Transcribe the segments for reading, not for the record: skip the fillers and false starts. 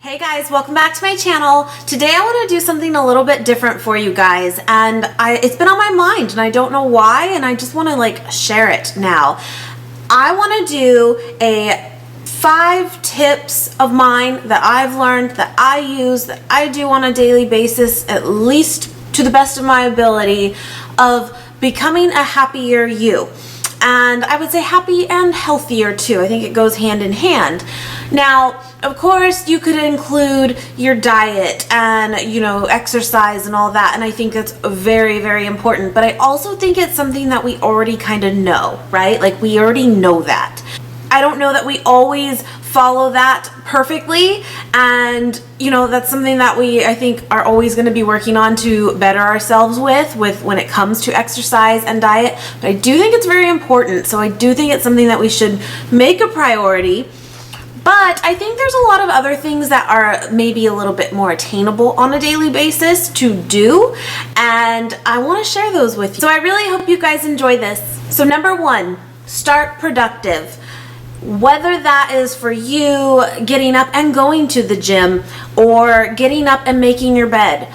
Hey guys, welcome back to my channel. Today I want to do something a little bit different for you guys, and it's been on my mind and I don't know why, and I just want to share it now. I want to do a 5 tips of mine that I've learned, that I use, that I do on a daily basis, at least to the best of my ability, of becoming a happier you. And I would say happy and healthier too. I think it goes hand in hand. Now, of course, you could include your diet and, exercise and all that. And I think that's very, very important. But I also think it's something that we already kind of know, right? Like we already know that. I don't know that we always follow that perfectly, and that's something that I think are always going to be working on to better ourselves with when it comes to exercise and diet. But I do think it's very important, so I do think it's something that we should make a priority. But I think there's a lot of other things that are maybe a little bit more attainable on a daily basis to do, and I want to share those with you. So I really hope you guys enjoy this. So number 1, start productive. Whether that is for you getting up and going to the gym, or getting up and making your bed,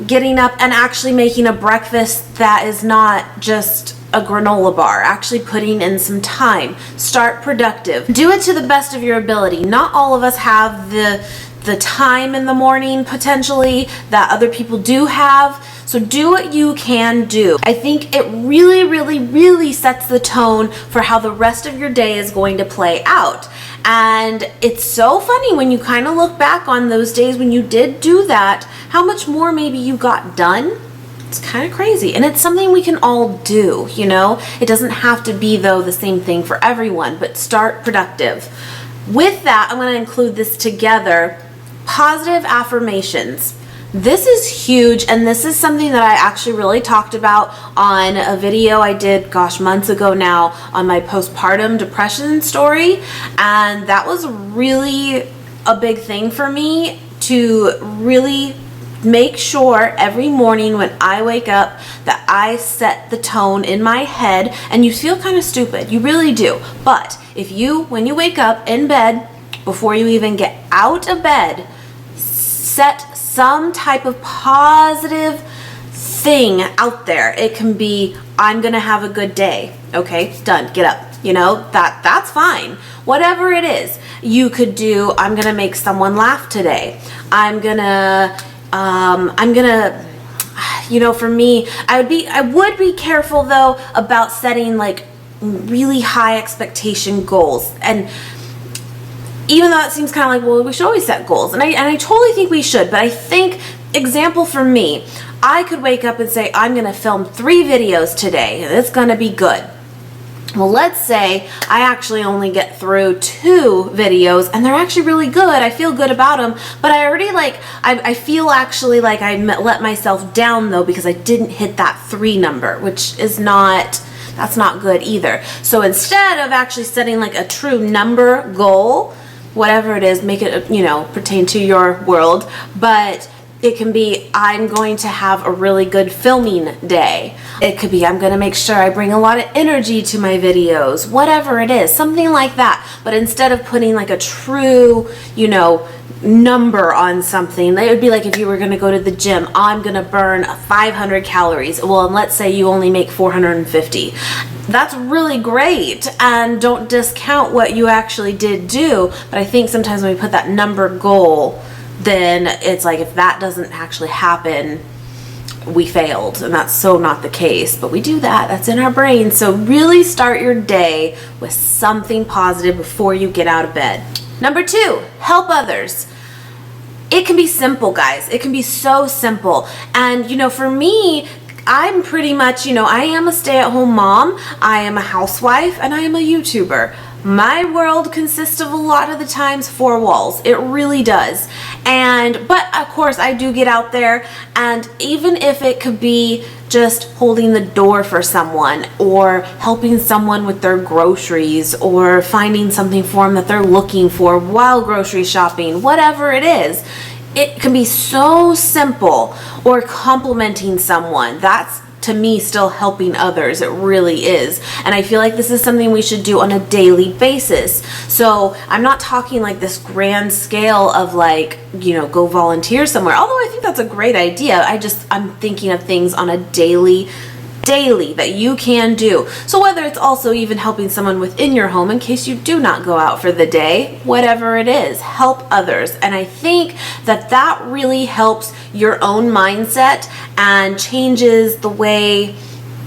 getting up and actually making a breakfast that is not just a granola bar, actually putting in some time. Start productive. Do it to the best of your ability. Not all of us have the time in the morning potentially that other people do have. So do what you can do. I think it really, really, really sets the tone for how the rest of your day is going to play out. And it's so funny when you kind of look back on those days when you did do that, how much more maybe you got done. It's kind of crazy, and it's something we can all do, It doesn't have to be, though, the same thing for everyone, but start productive. With that, I'm going to include this together. Positive affirmations. This is huge, and this is something that I actually really talked about on a video I did, months ago now, on my postpartum depression story, and that was really a big thing for me to really make sure every morning when I wake up that I set the tone in my head. And you feel kind of stupid, you really do, but when you wake up in bed, before you even get out of bed, set some type of positive thing out there. It can be, I'm gonna have a good day. Okay, done, get up. That's fine. Whatever it is, you could do, I'm gonna make someone laugh today. For me, I would be careful though about setting really high expectation goals. And even though it seems kind of well, we should always set goals, and I totally think we should, but I think, example for me, I could wake up and say, I'm gonna film 3 videos today, and it's gonna be good. Well, let's say I actually only get through 2 videos and they're actually really good. I feel good about them, but I already I feel actually like I let myself down though, because I didn't hit that 3 number, which is that's not good either. So instead of actually setting a true number goal, whatever it is, make it, pertain to your world, but it can be, I'm going to have a really good filming day. It could be, I'm going to make sure I bring a lot of energy to my videos, whatever it is, something like that. But instead of putting a true, number on something, it would be if you were going to go to the gym, I'm going to burn 500 calories. Well, and let's say you only make 450. That's really great, and don't discount what you actually did do. But I think sometimes when we put that number goal, then it's if that doesn't actually happen, we failed, and that's so not the case. But we do that. That's in our brain. So really start your day with something positive before you get out of bed. Number 2, help others. It can be simple, guys. It can be so simple. And for me, I'm pretty much, I am a stay-at-home mom, I am a housewife, and I am a YouTuber. My world consists of a lot of the times 4 walls. It really does. But of course I do get out there, and even if it could be just holding the door for someone, or helping someone with their groceries, or finding something for them that they're looking for while grocery shopping, whatever it is, it can be so simple. Or complimenting someone. That's to me still helping others. It really is. And I feel like this is something we should do on a daily basis. So I'm not talking like this grand scale of like, you know, go volunteer somewhere. Although I think that's a great idea. I'm thinking of things on a daily that you can do. So whether it's also even helping someone within your home in case you do not go out for the day, whatever it is, help others. And I think that really helps your own mindset and changes the way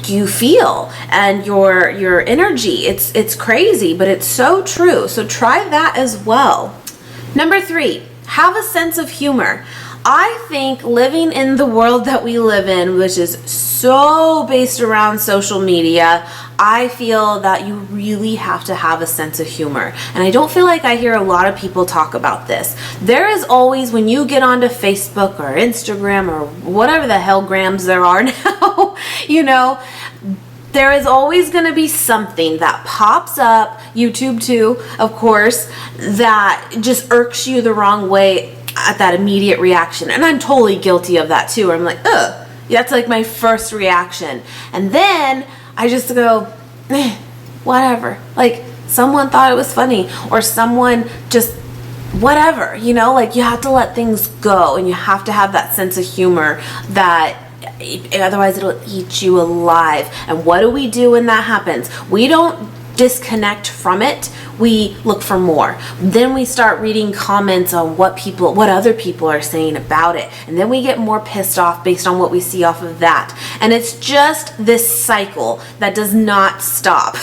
you feel and your energy. It's crazy, but it's so true. So try that as well. Number 3, have a sense of humor. I think living in the world that we live in, which is so based around social media, I feel that you really have to have a sense of humor. And I don't feel like I hear a lot of people talk about this. There is always, when you get onto Facebook or Instagram or whatever the hell grams there are now, you know, there is always going to be something that pops up, YouTube too, of course, that just irks you the wrong way at that immediate reaction. And I'm totally guilty of that too. I'm like, ugh, that's like my first reaction. And then I just go, whatever. Like someone thought it was funny or someone just whatever, you know, like you have to let things go and you have to have that sense of humor that otherwise it'll eat you alive. And what do we do when that happens? We don't disconnect from it. We look for more. Then we start reading comments on what other people are saying about it. And then we get more pissed off based on what we see off of that. And it's just this cycle that does not stop.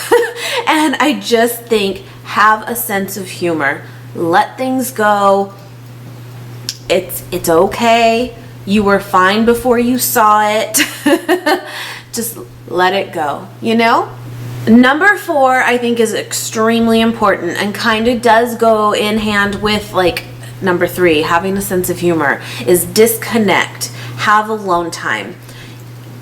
And I just think, have a sense of humor. Let things go. It's okay. You were fine before you saw it. Just let it go, you know? Number 4, I think, is extremely important and kind of does go in hand with like number 3, having a sense of humor, is disconnect, have alone time.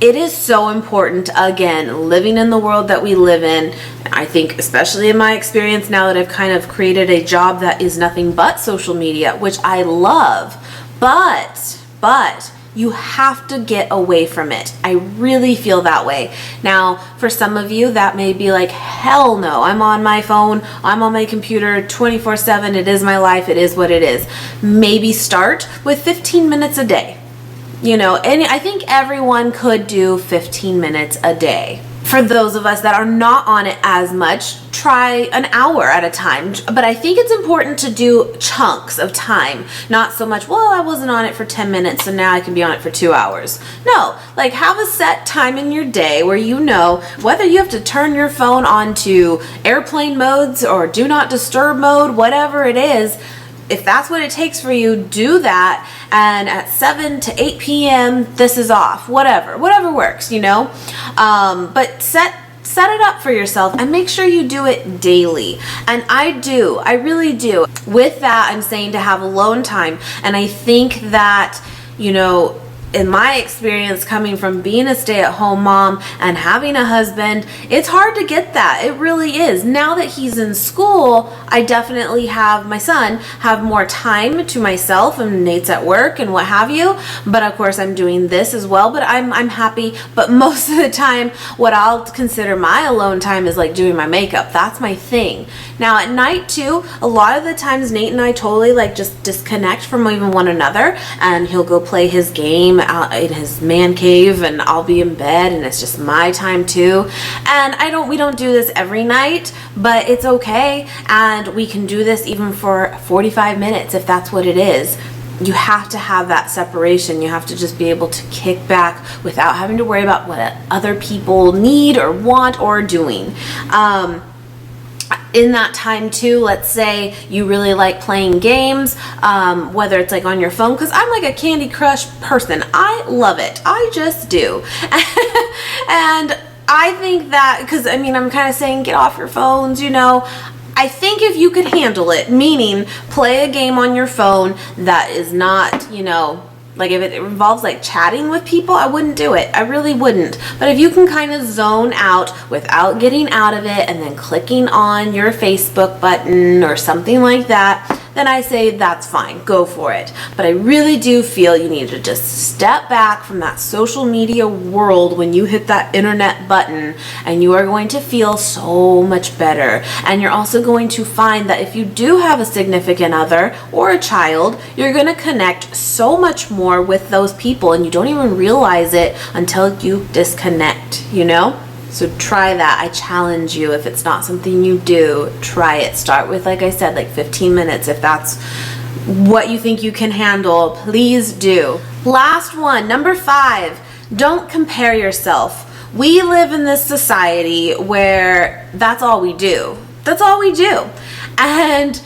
It is so important, again, living in the world that we live in. I think, especially in my experience now that I've kind of created a job that is nothing but social media, which I love, but you have to get away from it. I really feel that way. Now, for some of you, that may be like, hell no, I'm on my phone, I'm on my computer 24/7, it is my life, it is what it is. Maybe start with 15 minutes a day. You know, and I think everyone could do 15 minutes a day. For those of us that are not on it as much, try an hour at a time. But I think it's important to do chunks of time. Not so much, well, I wasn't on it for 10 minutes, so now I can be on it for 2 hours. No, like have a set time in your day where you know whether you have to turn your phone onto airplane modes or do not disturb mode, whatever it is. If that's what it takes for you, do that. And at 7 to 8 p.m., this is off. Whatever works, you know. But set it up for yourself and make sure you do it daily. And I really do. With that, I'm saying to have alone time. And I think that, you know, in my experience coming from being a stay-at-home mom and having a husband, it's hard to get that. It really is. Now that he's in school, I definitely have my son have more time to myself, and Nate's at work and what have you. But of course I'm doing this as well, but I'm happy. But most of the time what I'll consider my alone time is like doing my makeup. That's my thing. Now at night too, a lot of the times Nate and I totally like just disconnect from even one another, and he'll go play his game out in his man cave and I'll be in bed and it's just my time too. And we don't do this every night, but it's okay, and we can do this even for 45 minutes if that's what it is. You have to have that separation. You have to just be able to kick back without having to worry about what other people need or want or doing. In that time too, let's say you really like playing games, whether it's like on your phone, because I'm like a Candy Crush person. I love it. I just do. And I think that, because I mean, I'm kind of saying get off your phones, you know. I think if you could handle it, meaning play a game on your phone that is not, you know, like if it involves like chatting with people, I wouldn't do it. I really wouldn't. But if you can kind of zone out without getting out of it and then clicking on your Facebook button or something like that, then I say that's fine, go for it. But I really do feel you need to just step back from that social media world when you hit that internet button, and you are going to feel so much better. And you're also going to find that if you do have a significant other or a child, you're going to connect so much more with those people, and you don't even realize it until you disconnect, you know? So try that. I challenge you. If it's not something you do, try it. Start with, like I said, like 15 minutes. If that's what you think you can handle, please do. Last one, number 5, don't compare yourself. We live in this society where that's all we do. That's all we do. And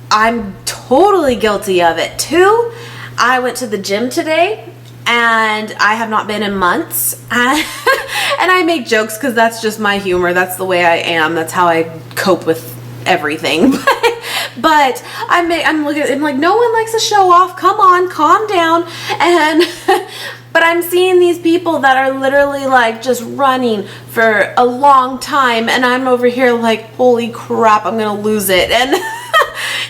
I'm totally guilty of it too. I went to the gym today, and I have not been in months. And I make jokes because that's just my humor. That's the way I am. That's how I cope with everything. But I'm like, no one likes to show off. Come on, calm down. And but I'm seeing these people that are literally like just running for a long time, and I'm over here like, holy crap, I'm gonna lose it.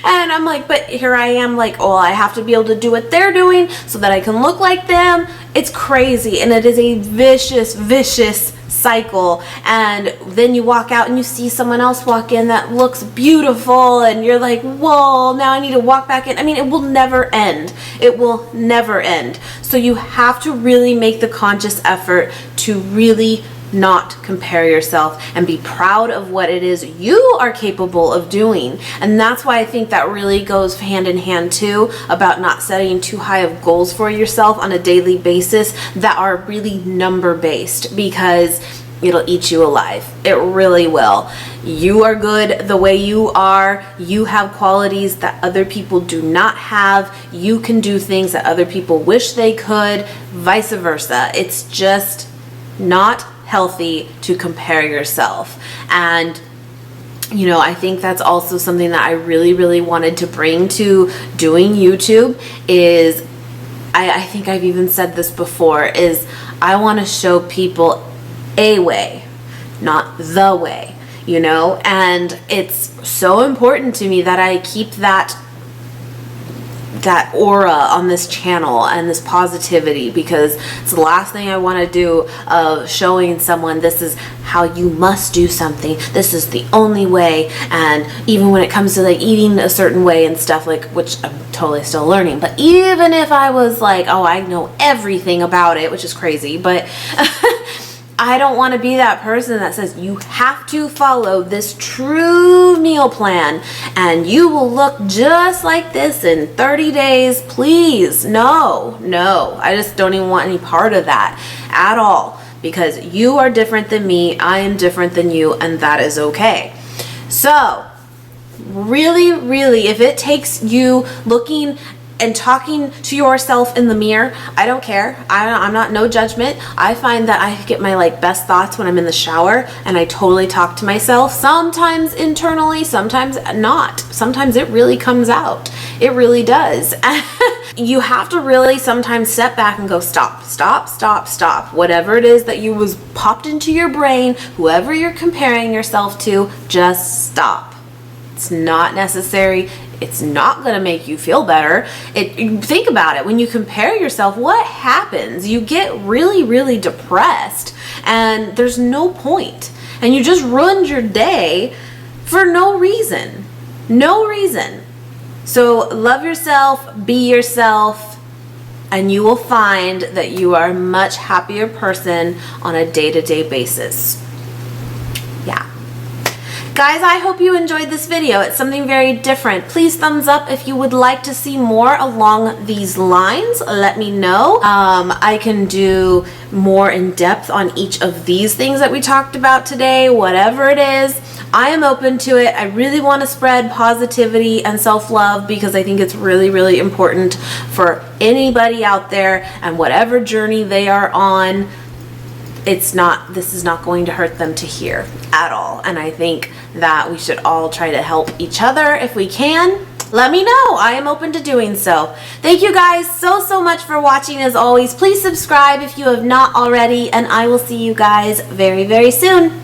And I'm like, but here I am like, oh, I have to be able to do what they're doing so that I can look like them. It's crazy, and it is a vicious, vicious cycle. And then you walk out and you see someone else walk in that looks beautiful, and you're like, whoa, now I need to walk back in. I mean, it will never end. It will never end. So you have to really make the conscious effort to really not compare yourself and be proud of what it is you are capable of doing. And that's why I think that really goes hand in hand too, about not setting too high of goals for yourself on a daily basis that are really number based, because it'll eat you alive. It really will. You are good the way you are. You have qualities that other people do not have. You can do things that other people wish they could, vice versa. It's just not healthy to compare yourself. And you know, I think that's also something that I really, really wanted to bring to doing YouTube is, I think I've even said this before, is I want to show people a way, not the way, you know? And it's so important to me that I keep that aura on this channel and this positivity, because it's the last thing I want to do of showing someone this is how you must do something, this is the only way. And even when it comes to like eating a certain way and stuff, like, which I'm totally still learning, but even if I was like, oh, I know everything about it, which is crazy, but I don't want to be that person that says you have to follow this true meal plan and you will look just like this in 30 days. Please, no, I just don't even want any part of that at all, because you are different than me, I am different than you, and that is okay. So really, really, if it takes you looking and talking to yourself in the mirror, I don't care. I'm not, no judgment. I find that I get my like best thoughts when I'm in the shower and I totally talk to myself, sometimes internally, sometimes not. Sometimes it really comes out. It really does. You have to really sometimes step back and go, stop. Whatever it is that you was popped into your brain, whoever you're comparing yourself to, just stop. It's not necessary. It's not going to make you feel better. Think about it. When you compare yourself, what happens? You get really, really depressed, and there's no point. And you just ruined your day for no reason. No reason. So love yourself, be yourself, and you will find that you are a much happier person on a day-to-day basis. Yeah. Guys, I hope you enjoyed this video. It's something very different. Please thumbs up if you would like to see more along these lines. Let me know. I can do more in depth on each of these things that we talked about today, whatever it is. I am open to it. I really want to spread positivity and self-love because I think it's really, really important for anybody out there, and whatever journey they are on, this is not going to hurt them to hear at all. And I think that we should all try to help each other if we can. Let me know. I am open to doing so. Thank you guys so much for watching. As always, please subscribe if you have not already, and I will see you guys very, very soon.